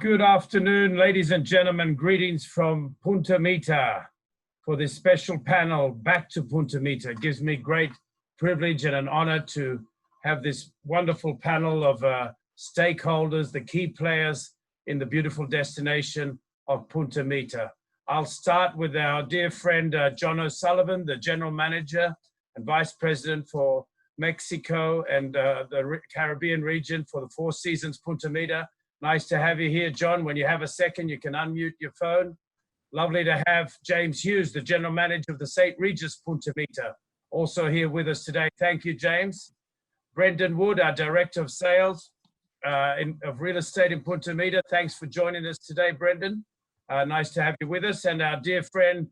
Good afternoon, ladies and gentlemen. Greetings from Punta Mita for this special panel, Back to Punta Mita. It gives me great privilege and an honor to have this wonderful panel of stakeholders, the key players in the beautiful destination of Punta Mita. I'll start with our dear friend, John O'Sullivan, the General Manager and Vice President for Mexico and the Caribbean region for the Four Seasons Punta Mita. Nice to have you here, John. When you have a second, you can unmute your phone. Lovely to have James Hughes, the General Manager of the St. Regis Punta Mita, also here with us today. Thank you, James. Brendan Wood, our Director of Sales of Real Estate in Punta Mita. Thanks for joining us today, Brendan. Nice to have you with us. And our dear friend,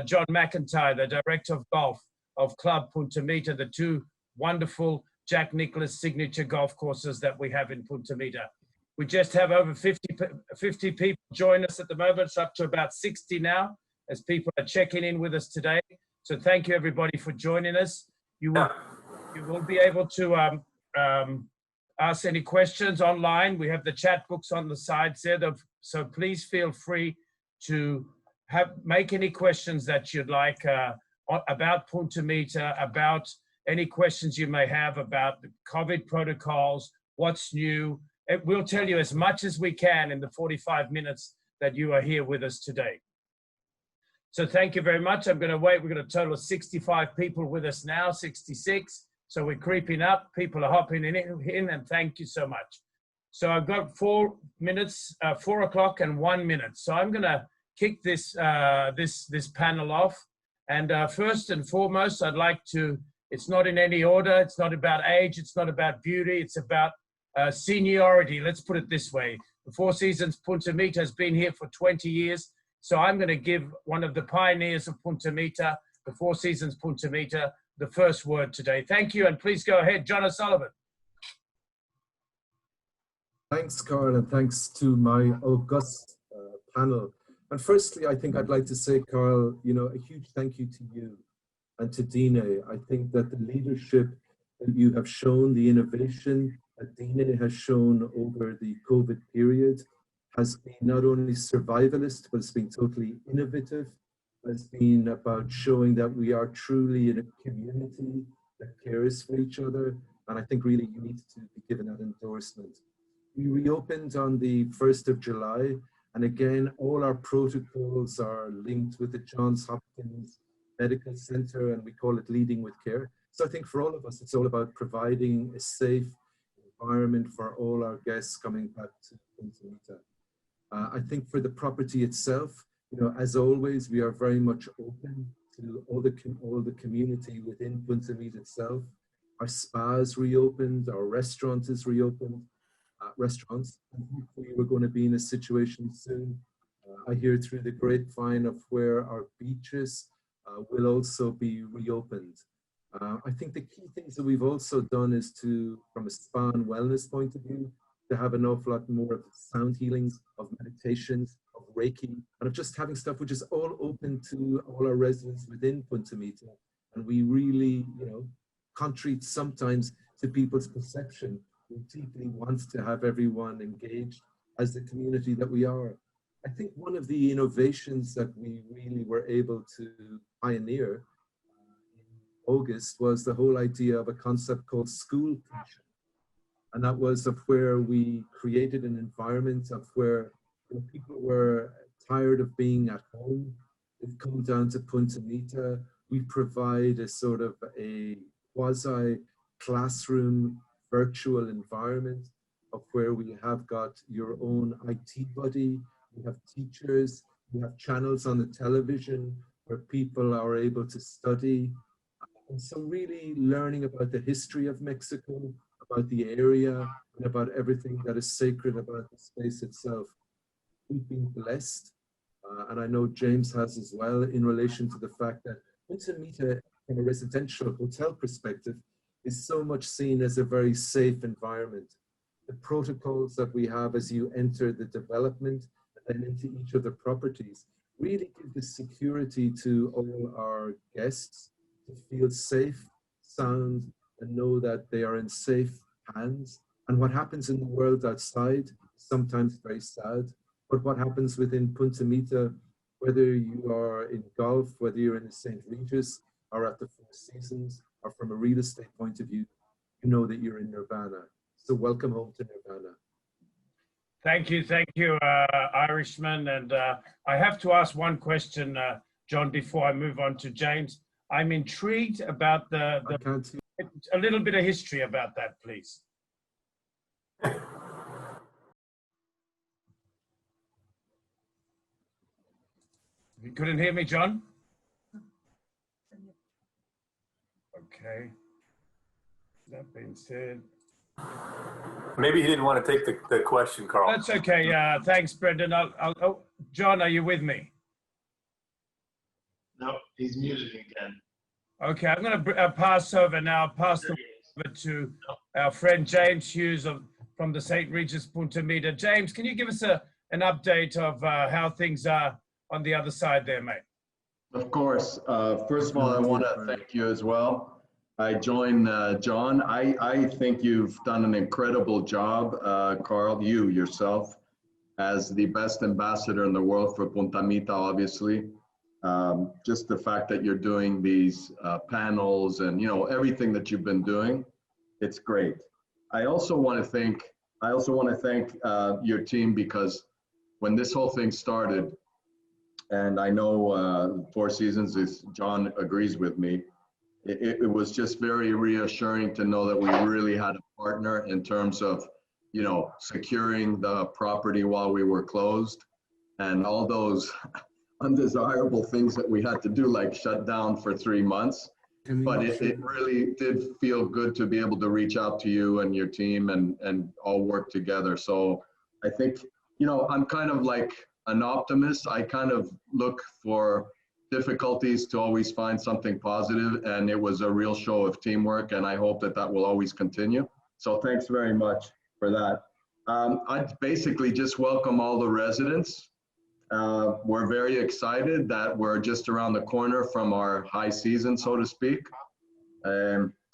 John McIntyre, the Director of Golf of Club Punta Mita, the two wonderful Jack Nicklaus signature golf courses that we have in Punta Mita. We just have over 50 people join us at the moment. It's up to about 60 now as people are checking in with us today. So thank you everybody for joining us. You will be able to ask any questions online. We have the chat books on the sides there. So please feel free to make any questions that you'd like about Punta Mita, about any questions you may have about the COVID protocols, what's new. We'll tell you as much as we can in the 45 minutes that you are here with us today. So thank you very much. I'm going to wait. We've got a total of 65 people with us now, 66. So we're creeping up. People are hopping in, and thank you so much. So I've got 4 minutes, 4 o'clock and 1 minute. So I'm going to kick this panel off. And first and foremost, I'd like to, it's not in any order. It's not about age. It's not about beauty. It's about seniority, let's put it this way. The Four Seasons Punta Mita has been here for 20 years. So I'm going to give one of the pioneers of Punta Mita, the Four Seasons Punta Mita, the first word today. Thank you, and please go ahead, John O'Sullivan. Thanks, Carl, and thanks to my august panel. And firstly, I think I'd like to say, Carl, a huge thank you to you and to Dine. I think that the leadership that you have shown, the innovation that Dine has shown over the COVID period has been not only survivalist, but it's been totally innovative. It's been about showing that we are truly in a community that cares for each other. And I think really you need to be given that endorsement. We reopened on the 1st of July. And again, all our protocols are linked with the Johns Hopkins Medical Center, and we call it Leading with Care. So I think for all of us, it's all about providing a safe environment for all our guests coming back to Punta Mita. I think for the property itself, as always, we are very much open to all the community within Punta Mita itself. Our spas reopened, our restaurant is reopened, restaurants. And hopefully we're going to be in a situation soon. I hear through the grapevine of where our beaches will also be reopened. I think the key things that we've also done is to, from a spa and wellness point of view, to have an awful lot more of sound healings, of meditations, of Reiki, and of just having stuff which is all open to all our residents within Punta Mita. And we really, contrary sometimes to people's perception, we deeply want to have everyone engaged as the community that we are. I think one of the innovations that we really were able to pioneer August was the whole idea of a concept called school kitchen. And that was of where we created an environment of where people were tired of being at home. They've come down to Punta Mita. We provide a sort of a quasi classroom virtual environment of where we have got your own IT buddy. We have teachers, we have channels on the television where people are able to study. And so really learning about the history of Mexico, about the area, and about everything that is sacred about the space itself. We've been blessed, and I know James has as well, in relation to the fact that Punta Mita, from a residential hotel perspective, is so much seen as a very safe environment. The protocols that we have as you enter the development and then into each of the properties really give the security to all our guests to feel safe, sound, and know that they are in safe hands. And what happens in the world outside sometimes very sad. But what happens within Punta Mita, whether you are in golf, whether you're in the St. Regis or at the Four Seasons, or from a real estate point of view, you know that you're in Nirvana. So welcome home to Nirvana. Thank you, Irishman. And I have to ask one question, John, before I move on to James. I'm intrigued about a little bit of history about that, please. You couldn't hear me, John? Okay. That being said. Maybe he didn't want to take the question, Carl. That's okay. Thanks, Brendan. John, are you with me? No, he's muted again. Okay, I'm going to pass over now. Pass the over to our friend James Hughes from the St. Regis Punta Mita. James, can you give us an update of how things are on the other side there, mate? Of course. First of all, I want to thank you as well. I join John. I think you've done an incredible job, Carl, you yourself, as the best ambassador in the world for Punta Mita, obviously. Just the fact that you're doing these panels and, you know, everything that you've been doing, it's great. I also want to thank your team, because when this whole thing started, and I know Four Seasons John agrees with me, it was just very reassuring to know that we really had a partner in terms of, you know, securing the property while we were closed, and all those undesirable things that we had to do, like shut down for 3 months. But it really did feel good to be able to reach out to you and your team and all work together. So I think, you know, I'm kind of like an optimist. I kind of look for difficulties to always find something positive, and it was a real show of teamwork, and I hope that will always continue. So thanks very much for that. I basically just welcome all the residents. We're very excited that we're just around the corner from our high season, so to speak.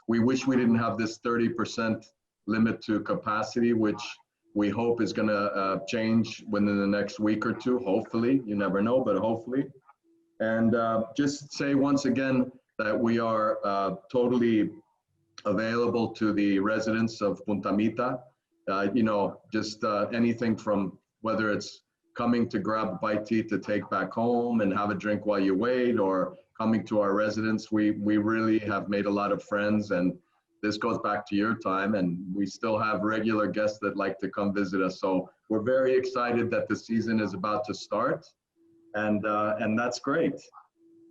We wish we didn't have this 30% limit to capacity, which we hope is going to change within the next week or two, hopefully. You never know, but hopefully. And just say once again that we are totally available to the residents of Punta Mita. You know, just anything from whether it's coming to grab a bite to eat to take back home and have a drink while you wait, or coming to our residence. We really have made a lot of friends, and this goes back to your time, and we still have regular guests that like to come visit us. So we're very excited that the season is about to start, and that's great.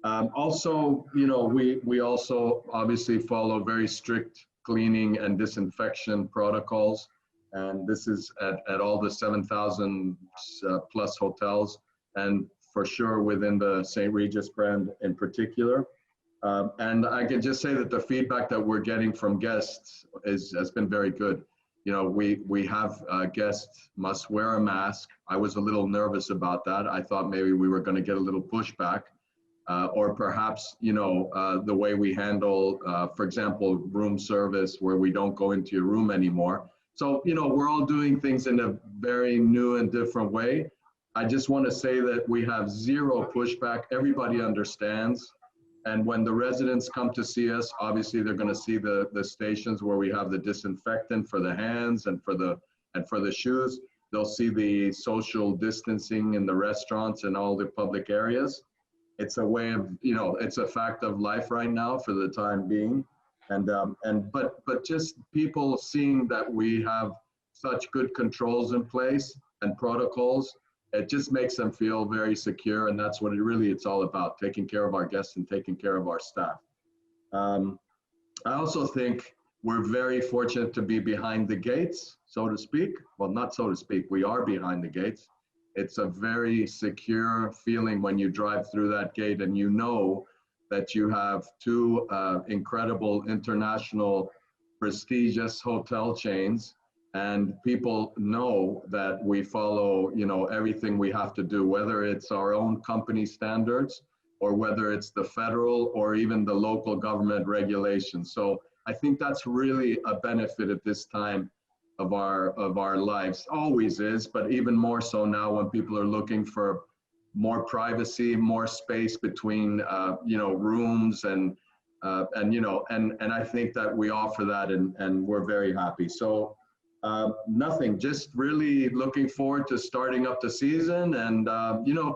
Also, you know, we also obviously follow very strict cleaning and disinfection protocols. And this is at all the 7,000 plus hotels, and for sure within the St. Regis brand in particular. And I can just say that the feedback that we're getting from guests has been very good. You know, we have guests must wear a mask. I was a little nervous about that. I thought maybe we were going to get a little pushback, or perhaps, you know, the way we handle, for example, room service, where we don't go into your room anymore. So, you know, we're all doing things in a very new and different way. I just want to say that we have zero pushback. Everybody understands. And when the residents come to see us, obviously they're going to see the stations where we have the disinfectant for the hands and for the shoes. They'll see the social distancing in the restaurants and all the public areas. It's a way of, you know, it's a fact of life right now for the time being. But just people seeing that we have such good controls in place and protocols, it just makes them feel very secure, and that's what it's all about, taking care of our guests and taking care of our staff. I also think we're very fortunate to be behind the gates, so to speak. Well, not so to speak, we are behind the gates. It's a very secure feeling when you drive through that gate and you know that you have two incredible international prestigious hotel chains, and people know that we follow, you know, everything we have to do, whether it's our own company standards or whether it's the federal or even the local government regulations. So I think that's really a benefit at this time of our lives. Always is, but even more so now when people are looking for more privacy, more space between rooms and I think that we offer that, and we're very happy. So nothing, just really looking forward to starting up the season and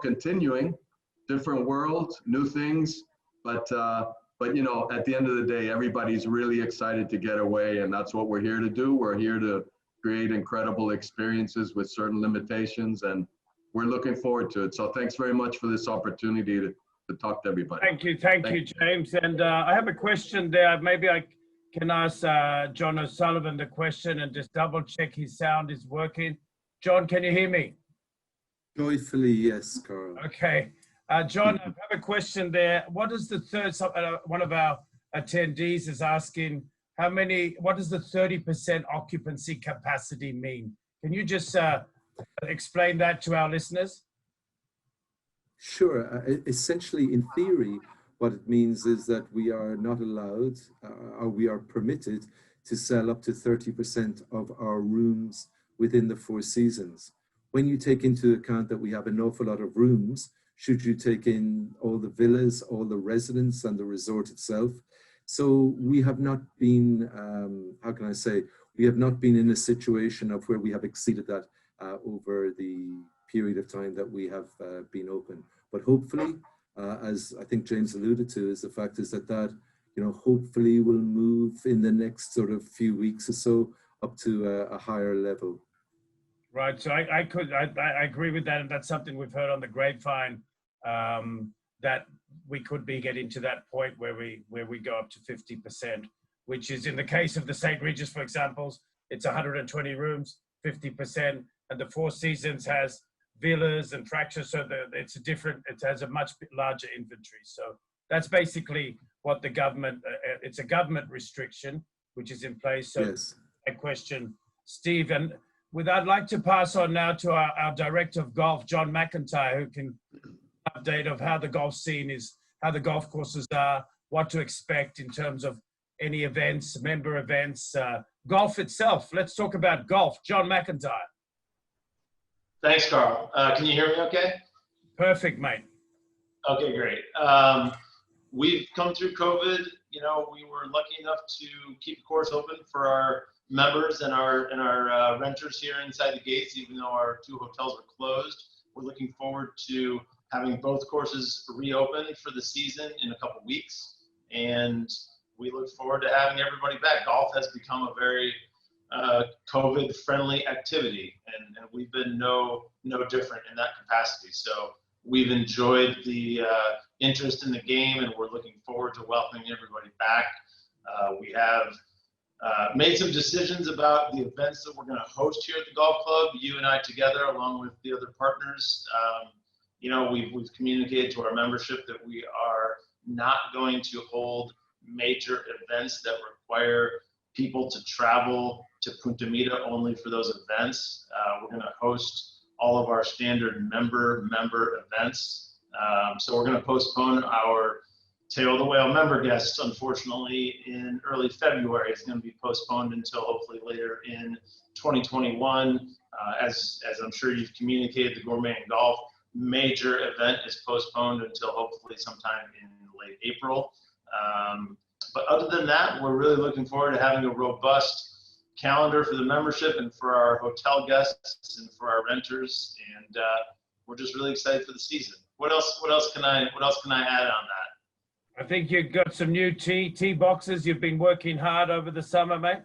continuing different worlds, new things, but at the end of the day, everybody's really excited to get away, and that's what we're here to do. We're here to create incredible experiences with certain limitations, and we're looking forward to it. So thanks very much for this opportunity to talk to everybody. Thank you, James. And I have a question there. Maybe I can ask John O'Sullivan the question and just double check his sound is working. John, can you hear me? Joyfully, yes, Carl. Okay. John, I have a question there. What is the third, one of our attendees is asking, what does the 30% occupancy capacity mean? Can you just explain that to our listeners? Sure. Essentially, in theory, what it means is that we are not allowed or we are permitted to sell up to 30% of our rooms within the 4 seasons. When you take into account that we have an awful lot of rooms, should you take in all the villas, all the residents and the resort itself. So we have not been, we have not been in a situation of where we have exceeded that over the period of time that we have been open. But hopefully, as I think James alluded to, is the fact is that hopefully will move in the next sort of few weeks or so up to a higher level. Right. So I agree with that, and that's something we've heard on the grapevine, that we could be getting to that point where we go up to 50%, which is in the case of the St. Regis, for example, it's 120 rooms, 50%, and the 4 Seasons has villas and fractures, so it has a much larger inventory. So that's basically what the government, it's a government restriction which is in place. So yes. A question, Steve, and I'd like to pass on now to our director of golf, John McIntyre, who can update of how the golf scene is, how the golf courses are, what to expect in terms of any events, member events, golf itself. Let's talk about golf. John McIntyre. Thanks, Carl. Can you hear me okay? Perfect, mate. Okay, great. We've come through COVID. We were lucky enough to keep the course open for our members and our renters here inside the gates, even though our 2 hotels were closed. We're looking forward to having both courses reopened for the season in a couple weeks, and we look forward to having everybody back. Golf has become a very COVID-friendly activity, and we've been no different in that capacity. So we've enjoyed the interest in the game, and we're looking forward to welcoming everybody back. We have made some decisions about the events that we're going to host here at the golf club, you and I together, along with the other partners. We've communicated to our membership that we are not going to hold major events that require people to travel to Punta Mita only for those events. We're going to host all of our standard member events. So we're going to postpone our Tail of the Whale member guests, unfortunately, in early February. It's going to be postponed until hopefully later in 2021. As I'm sure you've communicated, the Gourmet and Golf major event is postponed until hopefully sometime in late April. But other than that, we're really looking forward to having a robust calendar for the membership and for our hotel guests and for our renters, and we're just really excited for the season. What else can I add on that? I think you've got some new tee boxes. You've been working hard over the summer, mate.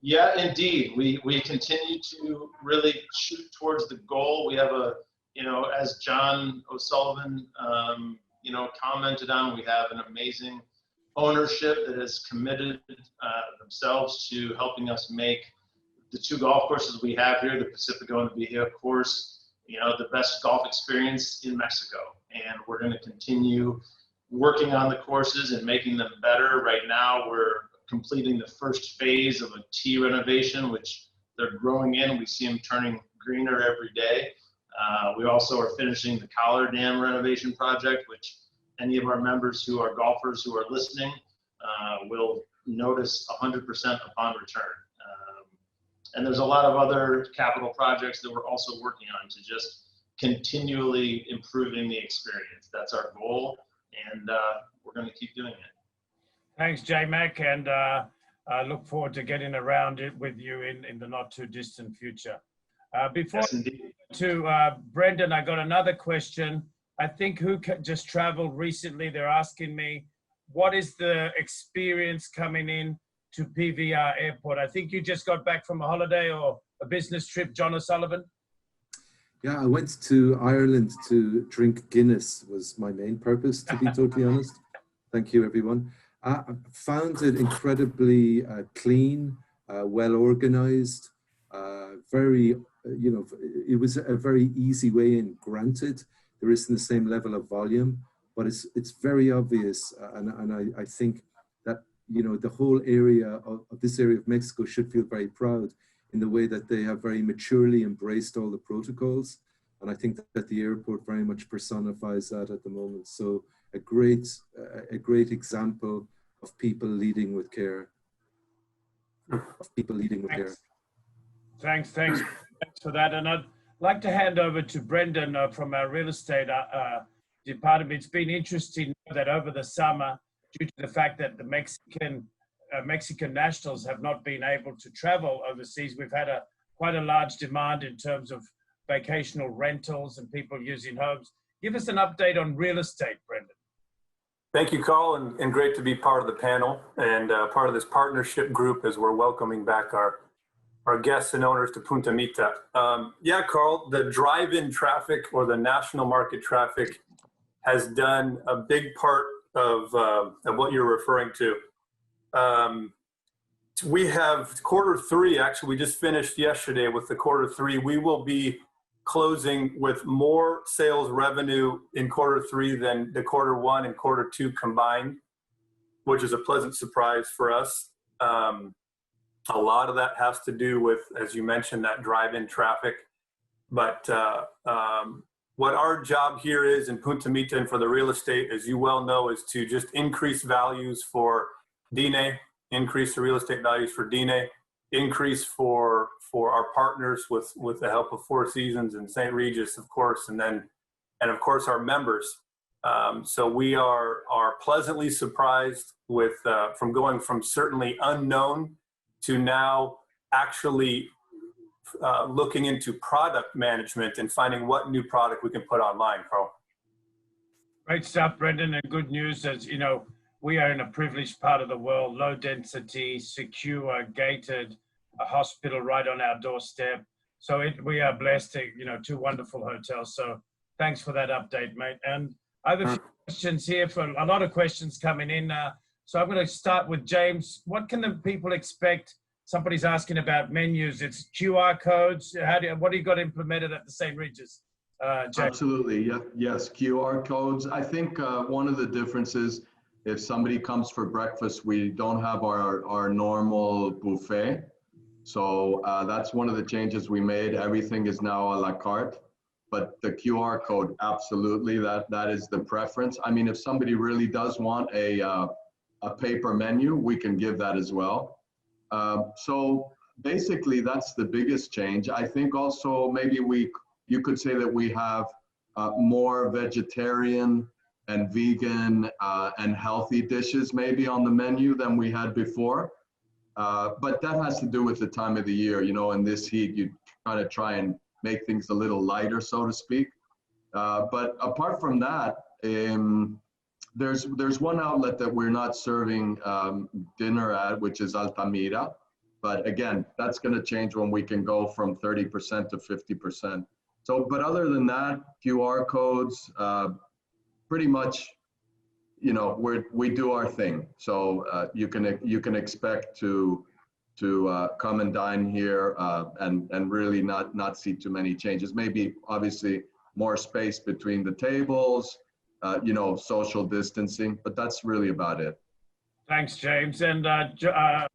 Yeah, indeed. We continue to really shoot towards the goal. We have as John O'Sullivan, commented on, we have an amazing ownership that has committed themselves to helping us make the 2 golf courses we have here, the Pacifico and the Bahia course, the best golf experience in Mexico. And we're going to continue working on the courses and making them better. Right now, we're completing the first phase of a tee renovation, which they're growing in. We see them turning greener every day. We also are finishing the Collar Dam renovation project, which any of our members who are golfers who are listening will notice 100% upon return. And there's a lot of other capital projects that we're also working on to just continually improving the experience. That's our goal, and we're going to keep doing it. Thanks, J-Mac, and I look forward to getting around it with you in the not too distant future. Before Yes, indeed. to Brendan, I got another question. I think who just traveled recently, they're asking me, what is the experience coming in to PVR Airport? I think you just got back from a holiday or a business trip, John O'Sullivan. Yeah, I went to Ireland to drink Guinness was my main purpose, to be totally honest. Thank you, everyone. I found it incredibly clean, well organized, very, it was a very easy way in. Granted, there isn't the same level of volume, but it's very obvious. And I think that, the whole area of this area of Mexico should feel very proud in the way that they have very maturely embraced all the protocols. And I think that the airport very much personifies that at the moment. So a great example of people leading with care. Thanks for that. And I'd like to hand over to Brendan from our real estate department. It's been interesting that over the summer, due to the fact that the Mexican nationals have not been able to travel overseas, we've had quite a large demand in terms of vacational rentals and people using homes. Give us an update on real estate, Brendan. Thank you, Carl, and great to be part of the panel and part of this partnership group as we're welcoming back our guests and owners to Punta Mita. Yeah, Carl, the drive-in traffic or the national market traffic has done a big part of what you're referring to. We have Q3, actually, we just finished yesterday with the Q3. We will be closing with more sales revenue in Q3 than the Q1 and Q2 combined, which is a pleasant surprise for us. A lot of that has to do with, as you mentioned, that drive-in traffic. But what our job here is in Punta Mita and for the real estate, as you well know, is to just increase values for DINE, increase the real estate values for DINE, increase for our partners with the help of Four Seasons and St. Regis, of course, and of course our members. So we are pleasantly surprised with from going from certainly unknown to now actually looking into product management and finding what new product we can put online, Carl. Great stuff, Brendan, and good news. As you know, we are in a privileged part of the world, low density, secure, gated, a hospital right on our doorstep. So we are blessed to, two wonderful hotels. So thanks for that update, mate. And I have a few questions here, for a lot of questions coming in. So I'm going to start with James. What can the people expect? Somebody's asking about menus. It's QR codes. What do you got implemented at the St. Regis? James? Absolutely. Yeah. Yes. QR codes. I think one of the differences, if somebody comes for breakfast, we don't have our normal buffet. So that's one of the changes we made. Everything is now a la carte, but the QR code, absolutely, that is the preference. I mean, if somebody really does want a paper menu, we can give that as well. So basically, that's the biggest change. I think also maybe you could say that we have more vegetarian and vegan and healthy dishes maybe on the menu than we had before. But that has to do with the time of the year. In this heat, you kind of try and make things a little lighter, so to speak. But apart from that, there's one outlet that we're not serving dinner at, which is Altamira. But again, that's going to change when we can go from 30% to 50%. So, but other than that, QR codes, pretty much, we do our thing. So you can expect to come and dine here and really not see too many changes. Maybe obviously more space between the tables, social distancing, but that's really about it. Thanks, James. And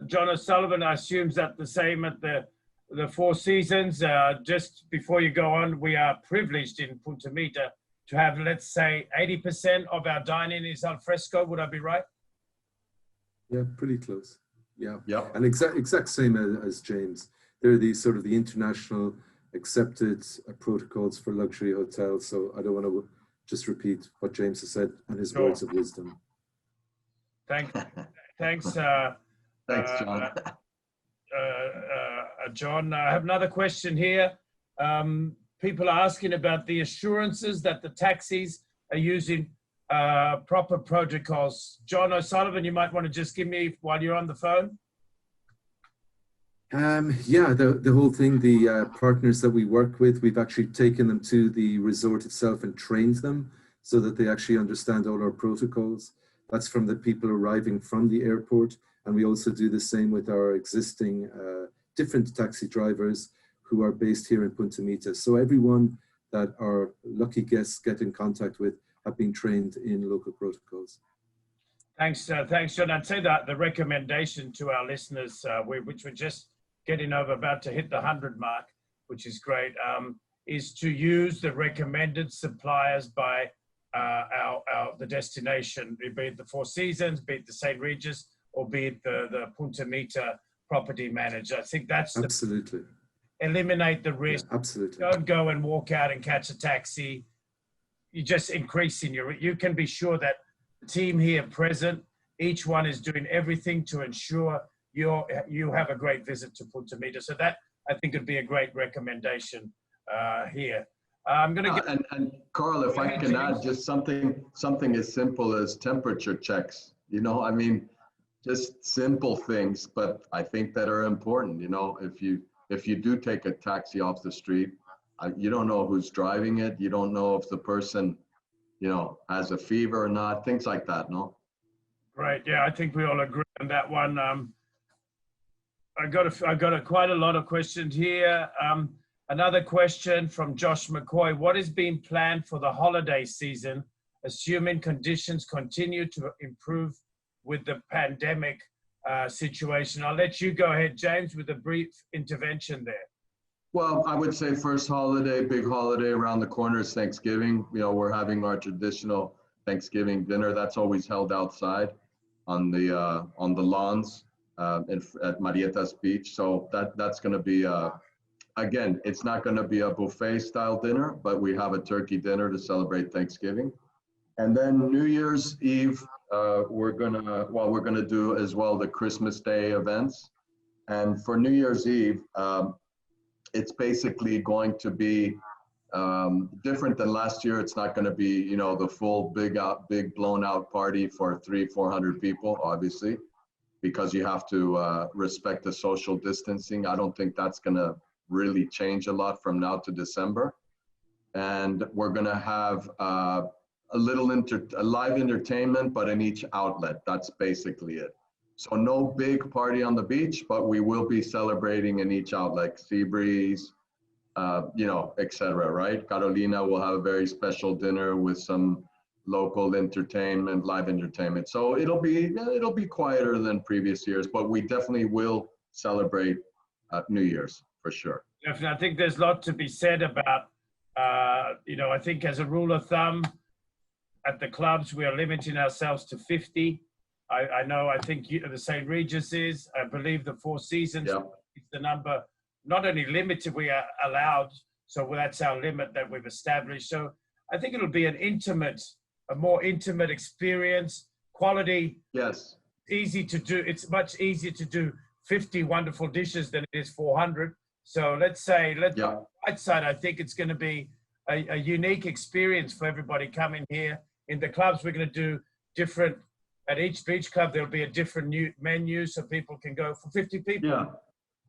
John O'Sullivan assumes that the same at the Four Seasons. Just before you go on, we are privileged in Punta Mita to have, let's say, 80% of our dining is al fresco. Would I be right? Yeah, pretty close. Yeah. Yep. And exact same as James. they're the sort of the international accepted protocols for luxury hotels. So I don't want to just repeat what James has said and his words of wisdom. Thanks. Thanks, John. John, I have another question here. People are asking about the assurances that the taxis are using proper protocols. John O'Sullivan, you might want to just give me while you're on the phone. Yeah, the whole thing, the partners that we work with, we've actually taken them to the resort itself and trained them so that they actually understand all our protocols. That's from the people arriving from the airport. And we also do the same with our existing different taxi drivers who are based here in Punta Mita. So everyone that our lucky guests get in contact with have been trained in local protocols. Thanks, thanks, John. I'd say that the recommendation to our listeners, which we're just getting over, about to hit the 100 mark, which is great, is to use the recommended suppliers by the destination, be it the Four Seasons, be it the St. Regis, or be it the Punta Mita property manager. I think that's absolutely. Eliminate the risk. Yeah, absolutely. Don't go and walk out and catch a taxi. You're just increasing you can be sure that the team here present, each one is doing everything to ensure you have a great visit to Punta Mita. So that, I think, would be a great recommendation here. I'm going to get... And Carl, if I can add just something as simple as temperature checks, you know, I mean, just simple things, but I think that are important. You know, if you do take a taxi off the street, you don't know who's driving it. You don't know if the person, you know, has a fever or not, things like that, no? Right, yeah, I think we all agree on that one. I got quite a lot of questions here. Another question from Josh McCoy. What is being planned for the holiday season, assuming conditions continue to improve with the pandemic situation? I'll let you go ahead, James, with a brief intervention there. Well, I would say first holiday, big holiday around the corner is Thanksgiving. You know, we're having our traditional Thanksgiving dinner. That's always held outside on the lawns at Marietas Beach. So that's going to be, again, it's not going to be a buffet style dinner, but we have a turkey dinner to celebrate Thanksgiving. And then New Year's Eve, we're gonna do as well the Christmas Day events. And for New Year's Eve, it's basically going to be different than last year. It's not going to be, you know, the full big blown out party for 300-400 people, obviously, because you have to respect the social distancing. I don't think that's going to really change a lot from now to December. And we're going to have a live entertainment, but in each outlet. That's basically it. So no big party on the beach, but we will be celebrating in each outlet, Seabreeze, you know, etc. Right? Carolina will have a very special dinner with some local entertainment, live entertainment. So it'll be quieter than previous years, but we definitely will celebrate New Year's for sure. Definitely, I think there's a lot to be said about, you know, I think as a rule of thumb, at the clubs we are limiting ourselves to 50. I know, I think the St. Regis is, I believe the Four Seasons is the number, not only limited, we are allowed. So that's our limit that we've established. So I think it'll be a more intimate experience, quality. Yes. Easy to do. It's much easier to do 50 wonderful dishes than it is 400. So let's say, right side, I think it's going to be a unique experience for everybody coming here. In the clubs, we're going to do different. At each beach club, there'll be a different new menu so people can go for 50 people. Yeah.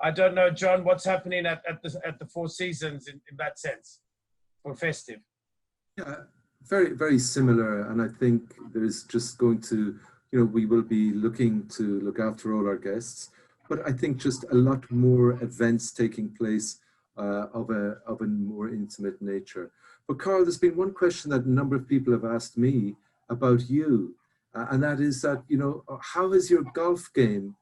I don't know, John, what's happening at the Four Seasons in that sense for festive? Yeah, very, very similar. And I think there's just going to, you know, we will be looking to look after all our guests, but I think just a lot more events taking place of a more intimate nature. But Carl, there's been one question that a number of people have asked me about you. And that is that, you know, how has your golf game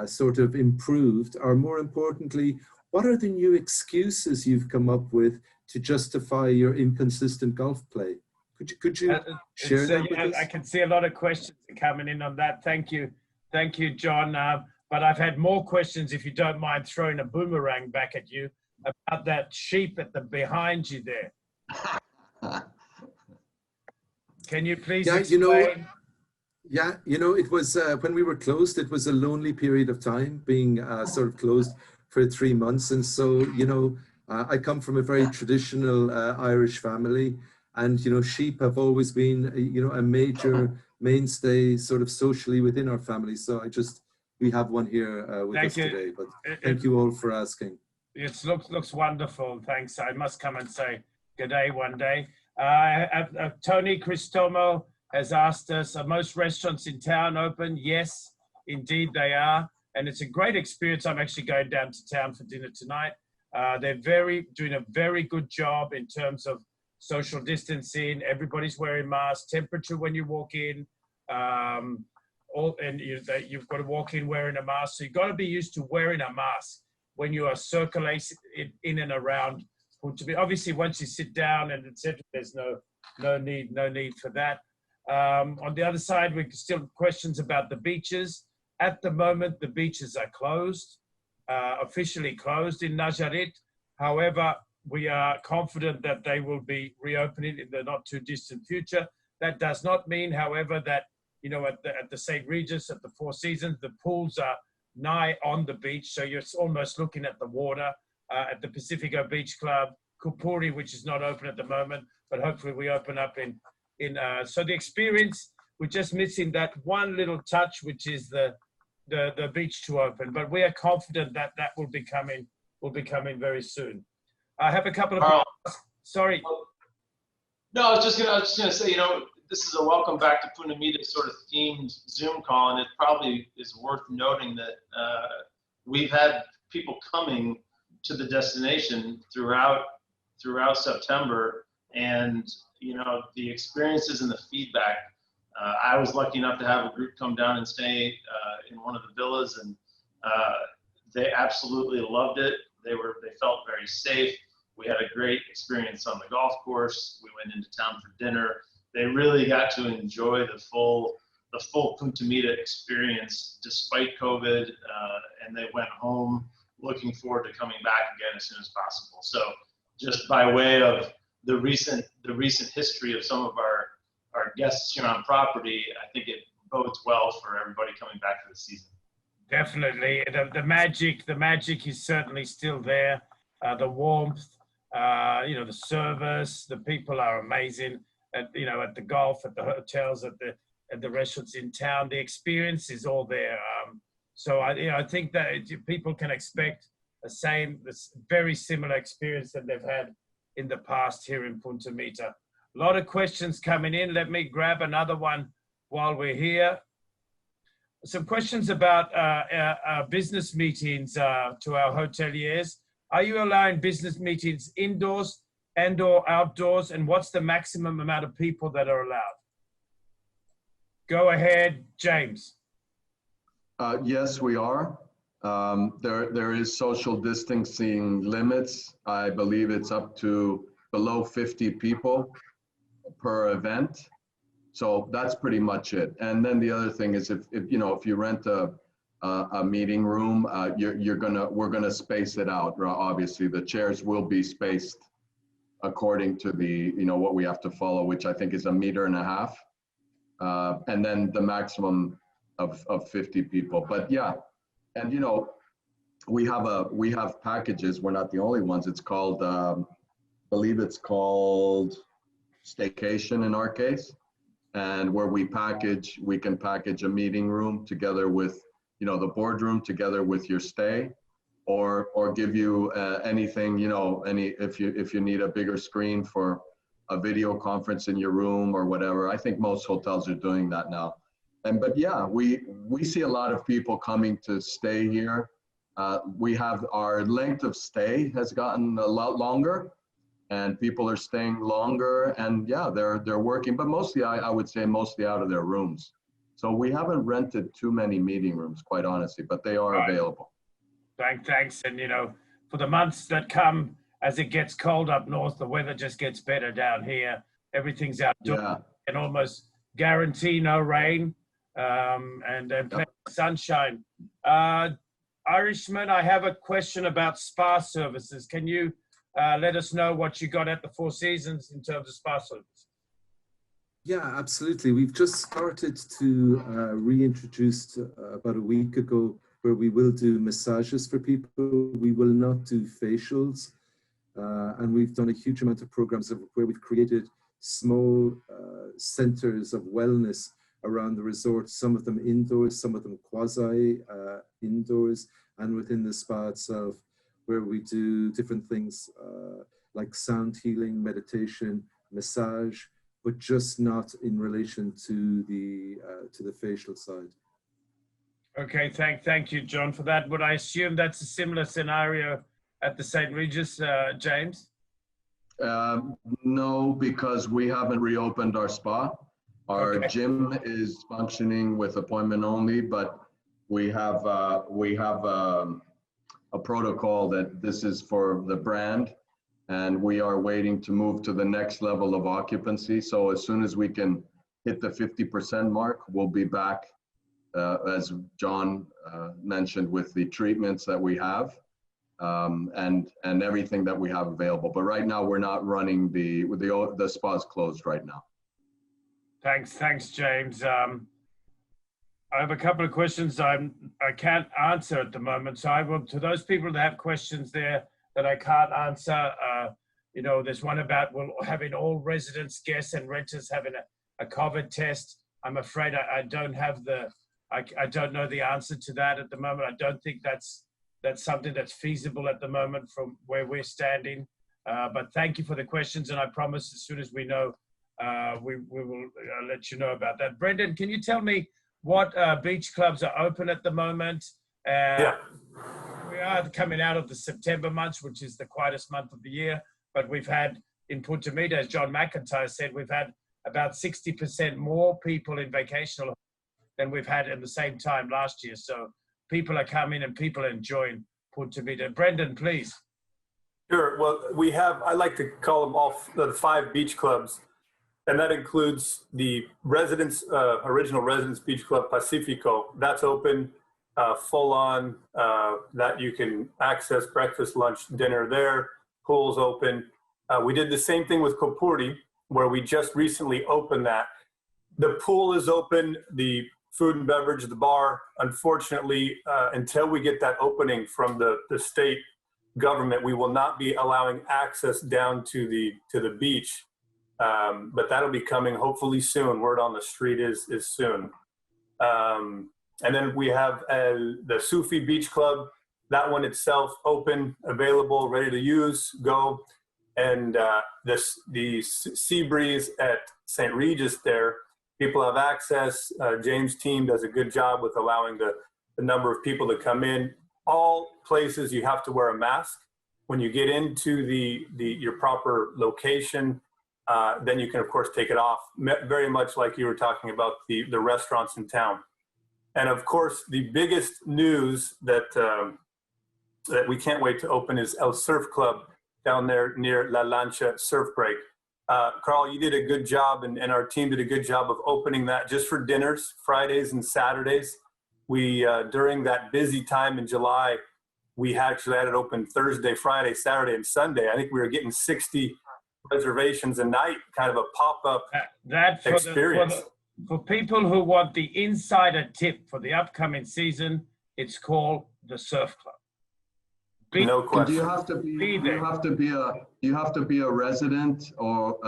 sort of improved? Or more importantly, what are the new excuses you've come up with to justify your inconsistent golf play? Could you share that with us? I can see a lot of questions coming in on that. Thank you, John. but I've had more questions, if you don't mind throwing a boomerang back at you, about that sheep at the behind you there. Can you please explain? It was when we were closed, it was a lonely period of time, being sort of closed for 3 months. And so, I come from a very traditional Irish family, and, sheep have always been, a major mainstay sort of socially within our family. So we have one here with us today, but thank you all for asking. It looks wonderful. Thanks. I must come and say good day one day. Tony Cristomo has asked us, are most restaurants in town open? Yes, indeed they are. And it's a great experience. I'm actually going down to town for dinner tonight. They're doing a very good job in terms of social distancing. Everybody's wearing masks, temperature when you walk in, you've got to walk in wearing a mask. So you've got to be used to wearing a mask when you are circulating in and around. Obviously, once you sit down and etc., there's no need for that. On the other side, we still questions about the beaches. At the moment, the beaches are closed, officially closed in Nayarit. However, we are confident that they will be reopening in the not too distant future. That does not mean, however, that at the St. Regis, at the Four Seasons, the pools are nigh on the beach, so you're almost looking at the water. At the Pacifico Beach Club, Kupuri, which is not open at the moment, but hopefully we open up so the experience, we're just missing that one little touch, which is the beach to open, but we are confident that will be coming very soon. I have a couple of Carl, sorry. No, I was just gonna say, this is a welcome back to Punta Mita sort of themed Zoom call, and it probably is worth noting that we've had people coming to the destination throughout September, and the experiences and the feedback. I was lucky enough to have a group come down and stay in one of the villas, and they absolutely loved it. They felt very safe. We had a great experience on the golf course. We went into town for dinner. They really got to enjoy the full Punta Mita experience despite COVID, and they went home looking forward to coming back again as soon as possible. So just by way of the recent history of some of our guests here on property, I think it bodes well for everybody coming back for the season. Definitely. The magic is certainly still there. The warmth, the service, the people are amazing at the golf, at the hotels, at the restaurants in town. The experience is all there. So I think that people can expect this very similar experience that they've had in the past here in Punta Mita. A lot of questions coming in. Let me grab another one while we're here. Some questions about business meetings to our hoteliers. Are you allowing business meetings indoors and/or outdoors? And what's the maximum amount of people that are allowed? Go ahead, James. Yes, we are. There is social distancing limits. I believe it's up to below 50 people per event. So that's pretty much it. And then the other thing is if you rent a meeting room, we're gonna space it out. Obviously, the chairs will be spaced according to what we have to follow, which I think is 1.5 meters. And then the maximum of 50 people. But yeah, and we have packages. We're not the only ones. It's called, I believe it's called staycation in our case, and where we can package a meeting room together with the boardroom together with your stay, or give you anything, if you need a bigger screen for a video conference in your room or whatever. I think most hotels are doing that now. But yeah, we see a lot of people coming to stay here. We have our length of stay has gotten a lot longer, and people are staying longer, and yeah, they're working, but mostly I would say mostly out of their rooms. So we haven't rented too many meeting rooms, quite honestly, but they are available. Thanks. And for the months that come, as it gets cold up north, the weather just gets better down here. Everything's outdoors. Yeah. And almost guarantee no rain. and plenty of sunshine. Irishman, I have a question about spa services. Can you let us know what you got at the Four Seasons in terms of spa service? Yeah, absolutely. We've just started to reintroduce about a week ago where we will do massages for people. We will not do facials. And we've done a huge amount of programs where we've created small centers of wellness around the resort, some of them indoors, some of them quasi indoors, and within the spa itself, where we do different things like sound healing, meditation, massage, but just not in relation to the facial side. Okay, thank you, John, for that. Would I assume that's a similar scenario at the St. Regis, James? No, because we haven't reopened our spa. Our Okay. gym is functioning with appointment only, but we have a protocol that this is for the brand, and we are waiting to move to the next level of occupancy. So as soon as we can hit the 50% mark, we'll be back, as John mentioned, with the treatments that we have. And everything that we have available. But right now we're not running the spa's closed right now. Thanks, James. I have a couple of questions I can't answer at the moment. So I will, to those people that have questions there that I can't answer, there's one about having all residents, guests and renters having a COVID test. I'm afraid I don't have I don't know the answer to that at the moment. I don't think that's something that's feasible at the moment from where we're standing. But thank you for the questions, and I promise as soon as we know, we will let you know about that. Brendan, can you tell me what beach clubs are open at the moment? Yeah. We are coming out of the September month, which is the quietest month of the year, but we've had in Punta Mita, as John McIntyre said, we've had about 60% more people in vacational than we've had at the same time last year. So people are coming and people are enjoying Punta Mita. Brendan, please. Sure. Well, we have, I like to call them all the 5 beach clubs, and that includes the original Residence Beach Club Pacifico. That's open, full on, that you can access breakfast, lunch, dinner there. Pool's open. We did the same thing with Copurdi, where we just recently opened that. The pool is open, the food and beverage, the bar. Unfortunately, until we get that opening from the state government, we will not be allowing access down to the beach. But that'll be coming hopefully soon. Word on the street is soon. And then we have the Sufi Beach Club. That one itself open, available, ready to use, go. And the Sea Breeze at St. Regis there, people have access. James' team does a good job with allowing the number of people to come in. All places you have to wear a mask. When you get into your proper location, then you can of course take it off. Very much like you were talking about the restaurants in town. And of course, the biggest news that we can't wait to open is El Surf Club down there near La Lancha Surf Break. Carl, you did a good job, and our team did a good job of opening that just for dinners, Fridays and Saturdays. We, during that busy time in July, we actually had it open Thursday, Friday, Saturday, and Sunday. I think we were getting 60 reservations a night, kind of a pop-up experience. For people who want the insider tip for the upcoming season, it's called the Surf Club. No question. Do you have to be a resident or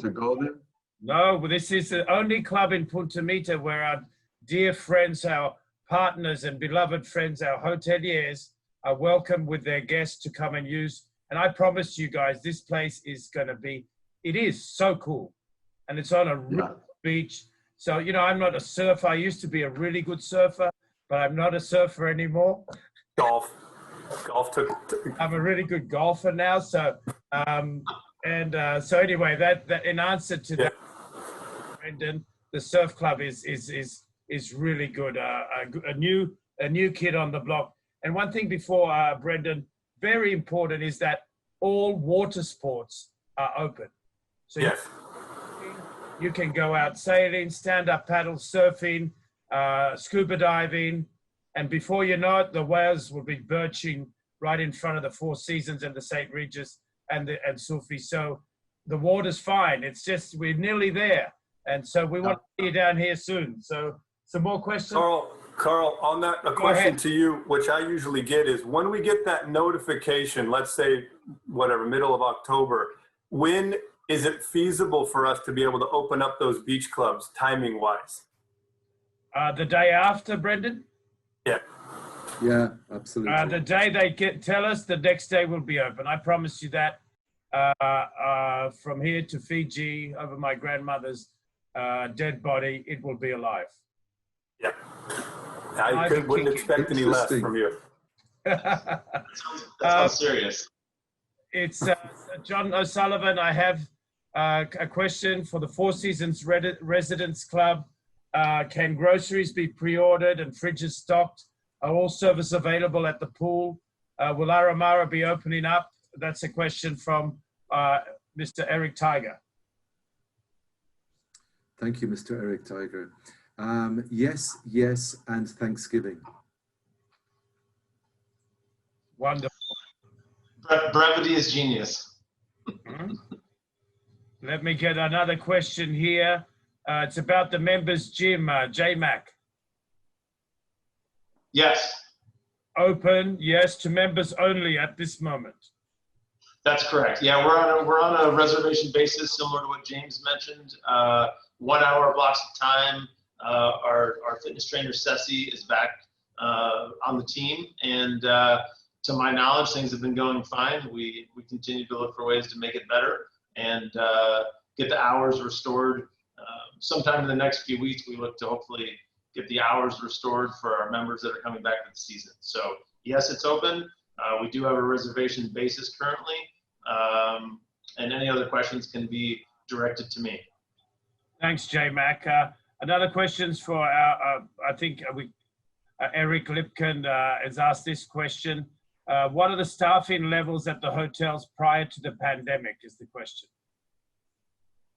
to go there? No, this is the only club in Punta Mita where our dear friends, our partners and beloved friends, our hoteliers are welcome with their guests to come and use. And I promise you guys, this place is going to be, it is so cool. And it's on a beach. So, I'm not a surfer. I used to be a really good surfer, but I'm not a surfer anymore. Golf I'm a really good golfer now. So, so anyway, that in answer to that, Brendan, the surf club is really good. A new kid on the block. And one thing before Brendan, very important is that all water sports are open. So yes, you can go out sailing, stand-up paddle, surfing, scuba diving, and before you know it, the whales will be birching right in front of the Four Seasons and the St. Regis and Sufi. So the water's fine. It's just we're nearly there, and so we want to see you down here soon. So some more questions. Carl, on that, a question to you, which I usually get is when we get that notification, let's say whatever, middle of October, when is it feasible for us to be able to open up those beach clubs timing wise? The day after, Brendan? Yeah. Yeah, absolutely. The day they tell us, the next day will be open. I promise you that. From here to Fiji, over my grandmother's dead body, it will be alive. Yeah. I wouldn't expect any less from you. That sounds serious. It's John O'Sullivan. I have a question for the Four Seasons Residents Club. Can groceries be pre-ordered and fridges stocked? Are all service available at the pool? Will Aramara be opening up? That's a question from Mr. Eric Tiger. Thank you, Mr. Eric Tiger. Yes, and Thanksgiving. Wonderful. Brevity is genius. Let me get another question here. It's about the members' gym, J-Mac. Yes. Open, yes, to members only at this moment. That's correct. Yeah, we're on a reservation basis, similar to what James mentioned. 1 hour blocks of time. Our fitness trainer Ceci is back on the team, and to my knowledge, things have been going fine. We continue to look for ways to make it better and get the hours restored. Sometime in the next few weeks, we look to hopefully get the hours restored for our members that are coming back for the season. So yes, it's open. We do have a reservation basis currently, and any other questions can be directed to me. Thanks, J-Mac. Another question's for our, I think Eric Lipkin has asked this question. What are the staffing levels at the hotels prior to the pandemic is the question.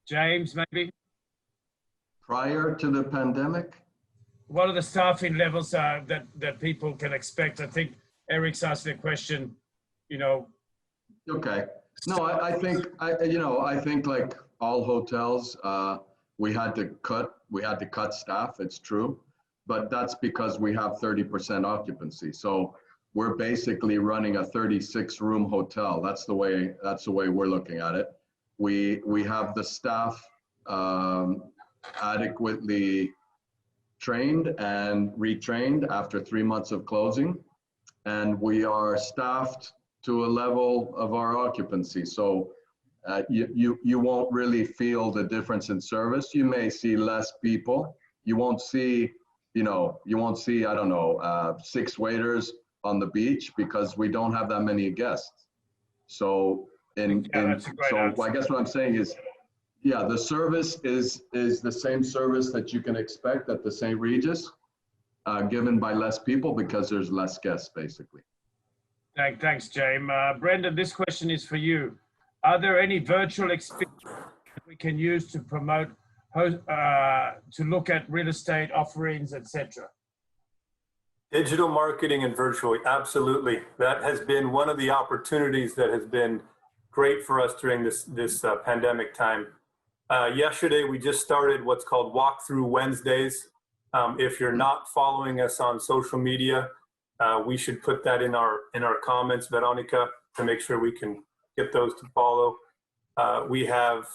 James, maybe? Prior to the pandemic? What are the staffing levels that people can expect? I think Eric's asked the question, you know. Okay. No, I think like all hotels, we had to cut staff, it's true, but that's because we have 30% occupancy. So we're basically running a 36-room hotel. That's the way we're looking at it. We have the staff adequately trained and retrained after 3 months of closing, and we are staffed to a level of our occupancy. So you won't really feel the difference in service. You may see less people. You won't see, I don't know, 6 waiters on the beach because we don't have that many guests. So I guess what I'm saying is, yeah, the service is the same service that you can expect at the St. Regis, given by less people because there's less guests, basically. Thanks, James. Brendan, this question is for you. Are there any virtual experiences we can use to promote, to look at real estate offerings, etc.? Digital marketing and virtually, absolutely. That has been one of the opportunities that has been great for us during this pandemic time. Yesterday, we just started what's called Walkthrough Wednesdays. If you're not following us on social media, we should put that in our comments, Veronica, to make sure we can get those to follow. We have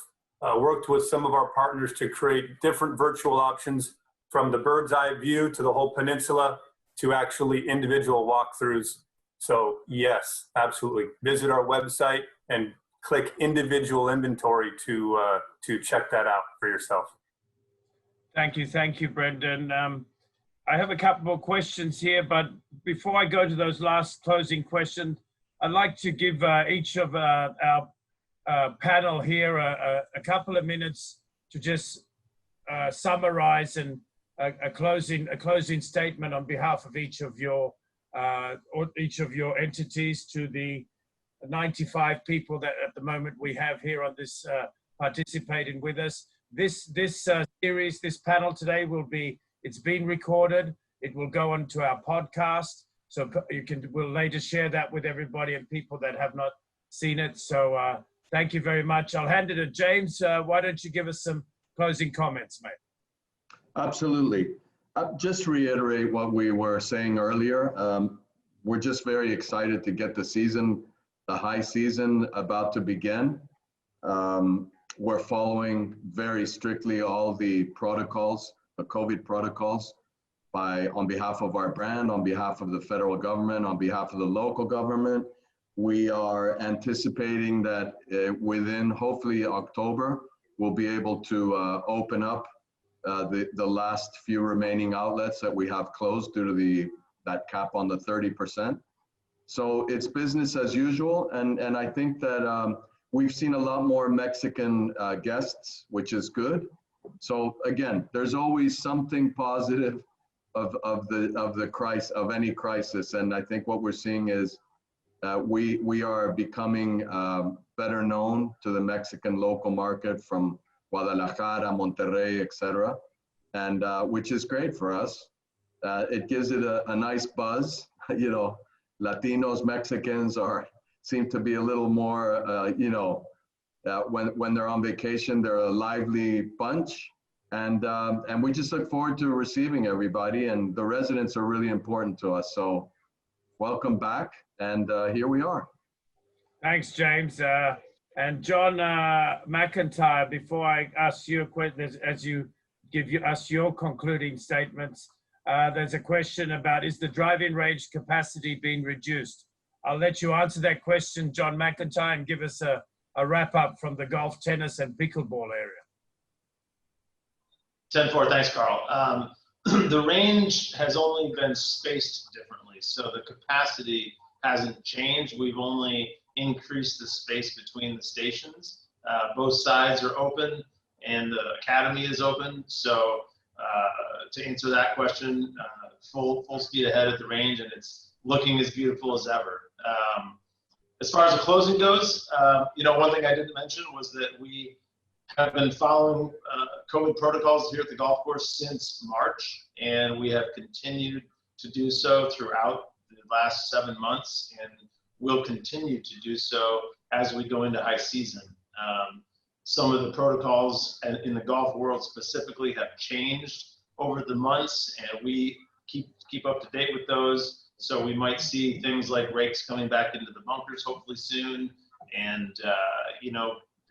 worked with some of our partners to create different virtual options from the bird's eye view to the whole peninsula to actually individual walkthroughs. So yes, absolutely. Visit our website and click individual inventory to check that out for yourself. Thank you, Brendan. I have a couple more questions here, but before I go to those last closing questions, I'd like to give each of our panel here a couple of minutes to just summarize and a closing statement on behalf of each of your entities to the 95 people that at the moment we have here on this participating with us. This series, this panel today will be It's been recorded. It will go onto our podcast. So we'll later share that with everybody and people that have not seen it. So thank you very much. I'll hand it to James. Why don't you give us some closing comments, mate? Absolutely. Just to reiterate what we were saying earlier, we're just very excited to get the season, the high season about to begin. We're following very strictly all the protocols, the COVID protocols, on behalf of our brand, on behalf of the federal government, on behalf of the local government. We are anticipating that within hopefully October, we'll be able to open up the last few remaining outlets that we have closed due to that cap on the 30%. So it's business as usual. And I think that we've seen a lot more Mexican guests, which is good. So again, there's always something positive of any crisis. And I think what we're seeing is we are becoming better known to the Mexican local market from Guadalajara, Monterrey, etc., and which is great for us. It gives it a nice buzz. You know, Latinos, Mexicans seem to be a little more, when they're on vacation, they're a lively bunch. And we just look forward to receiving everybody, and the residents are really important to us. So welcome back, and here we are. Thanks, James. And John McIntyre, before I ask you a question, as you give us your concluding statements, there's a question about, is the driving range capacity being reduced? I'll let you answer that question, John McIntyre, and give us a wrap up from the golf, tennis, and pickleball area. 10-4, thanks, Carl. The range has only been spaced differently, so the capacity hasn't changed. We've only increased the space between the stations. Both sides are open, and the academy is open. So to answer that question, full speed ahead at the range, and it's looking as beautiful as ever. As far as the closing goes, one thing I didn't mention was that we have been following COVID protocols here at the golf course since March, and we have continued to do so throughout the last 7 months, and will continue to do so as we go into high season. Some of the protocols in the golf world specifically have changed over the months, and we keep up to date with those. So we might see things like rakes coming back into the bunkers hopefully soon, and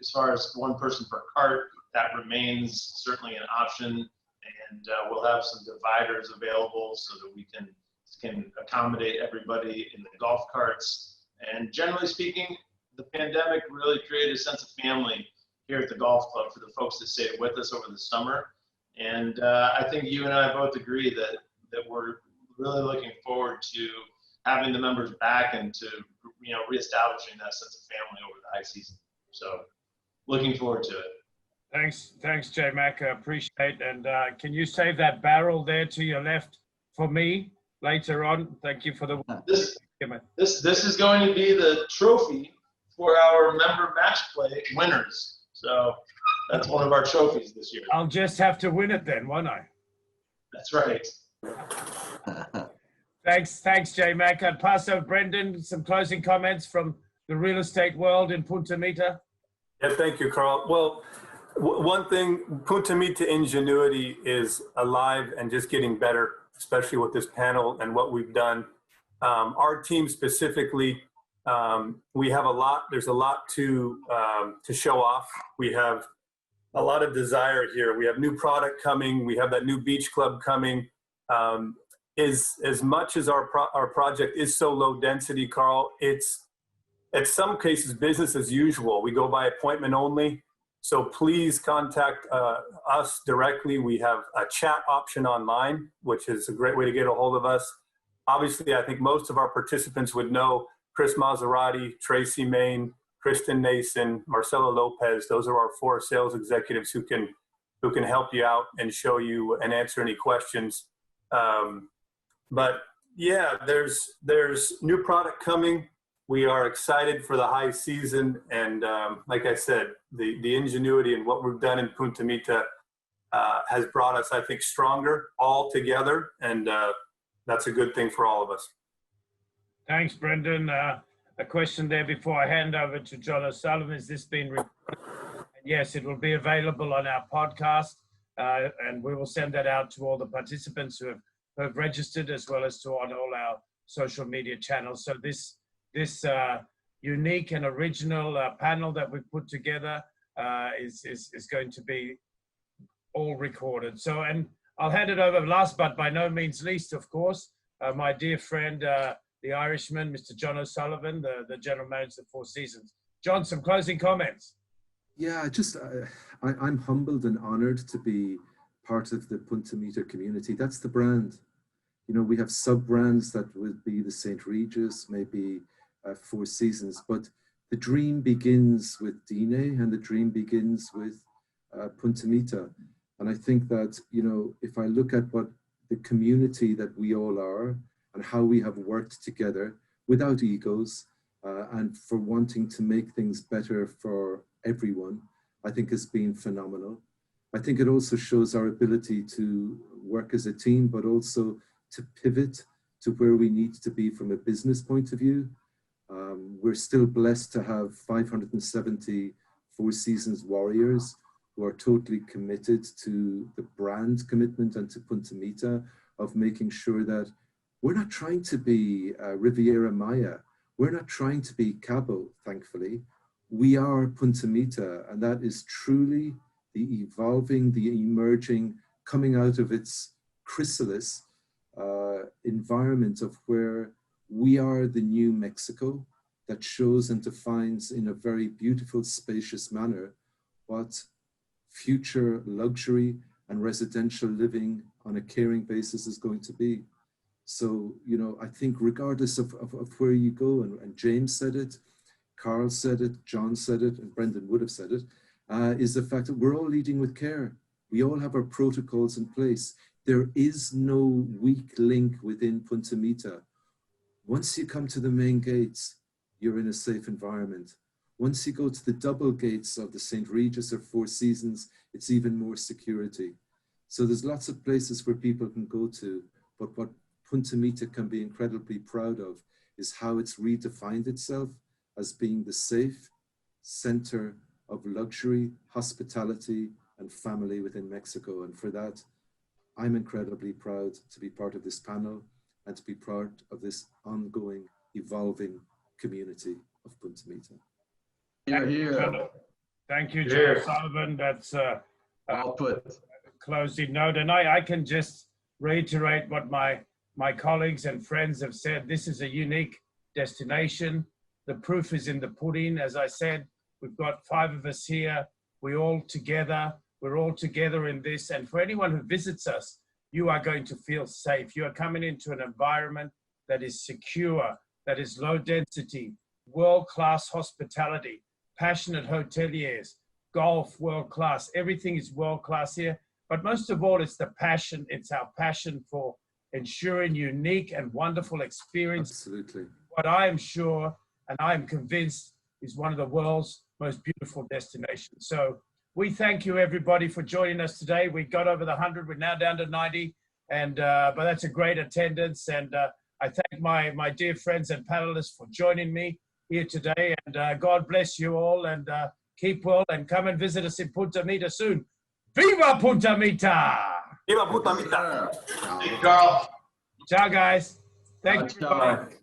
as far as one person per cart, that remains certainly an option, and we'll have some dividers available so that we can accommodate everybody in the golf carts. And generally speaking, the pandemic really created a sense of family here at the golf club for the folks that stayed with us over the summer. And I think you and I both agree that we're really looking forward to having the members back and to reestablishing that sense of family over the high season. So looking forward to it. Thanks, J Mac. I appreciate. And can you save that barrel there to your left for me later on? Thank you for the. This is going to be the trophy for our member match play winners. So that's one of our trophies this year. I'll just have to win it then, won't I? That's right. Thanks, J Mac. I'd pass over Brendan, some closing comments from the real estate world in Punta Mita. Yeah, thank you, Carl. Well, one thing, Punta Mita ingenuity is alive and just getting better, especially with this panel and what we've done. Our team specifically, we have there's a lot to show off. We have a lot of desire here. We have new product coming. We have that new beach club coming. As much as our project is so low density, Carl, it's in some cases business as usual. We go by appointment only. So please contact us directly. We have a chat option online, which is a great way to get a hold of us. Obviously, I think most of our participants would know Chris Maserati, Tracy Main, Kristen Nason, Marcelo Lopez. Those are our 4 sales executives who can help you out and show you and answer any questions. But yeah, there's new product coming. We are excited for the high season, and like I said, the ingenuity and what we've done in Punta Mita has brought us, I think, stronger all together, and that's a good thing for all of us. Thanks, Brendan. A question there before I hand over to John O'Sullivan. Has this been recorded? Yes, it will be available on our podcast, and we will send that out to all the participants who have registered, as well as to on all our social media channels. So this unique and original panel that we've put together is going to be all recorded. So, and I'll hand it over last, but by no means least, of course, my dear friend, the Irishman, Mr. John O'Sullivan, the general manager of Four Seasons. John, some closing comments. Yeah, just I'm humbled and honored to be part of the Punta Mita community. That's the brand. You know, we have sub-brands that would be the St. Regis, maybe Four Seasons, but the dream begins with Dine, and the dream begins with Punta Mita. And I think that, you know, if I look at what the community that we all are and how we have worked together without egos and for wanting to make things better for everyone, I think has been phenomenal. I think it also shows our ability to work as a team, but also to pivot to where we need to be from a business point of view. We're still blessed to have 570 Four Seasons warriors who are totally committed to the brand commitment and to Punta Mita, of making sure that we're not trying to be Riviera Maya. We're not trying to be Cabo, thankfully. We are Punta Mita, and that is truly the evolving, the emerging, coming out of its chrysalis environment of where we are the new Mexico that shows and defines in a very beautiful, spacious manner what future luxury and residential living on a caring basis is going to be. So, you know, I think regardless of where you go, and James said it, Carl said it, John said it, and Brendan would have said it, is the fact that we're all leading with care. We all have our protocols in place. There is no weak link within Punta Mita. Once you come to the main gates, you're in a safe environment. Once you go to the double gates of the St. Regis or Four Seasons, it's even more security. So there's lots of places where people can go to, but what Punta Mita can be incredibly proud of is how it's redefined itself as being the safe center of luxury, hospitality, and family within Mexico. And for that, I'm incredibly proud to be part of this panel and to be part of this ongoing, evolving community of Punta Mita. You're here. Thank you, John Sullivan. That's I'll put closing note. And I can just reiterate what my colleagues and friends have said. This is a unique destination. The proof is in the pudding. As I said, we've got 5 of us here. We're all together in this. And for anyone who visits us, you are going to feel safe. You are coming into an environment that is secure, that is low density, world-class hospitality, passionate hoteliers, golf, world-class. Everything is world-class here. But most of all, it's the passion. It's our passion for ensuring unique and wonderful experience. Absolutely. What I am sure, and I am convinced, is one of the world's most beautiful destinations. So we thank you, everybody, for joining us today. We got over the 100. We're now down to 90, and but that's a great attendance. And I thank my dear friends and panelists for joining me here today. And God bless you all, and keep well, and come and visit us in Punta Mita soon. Viva Punta Mita! Viva Punta Mita! Hey, Carl. Ciao, guys. Thank you, everybody.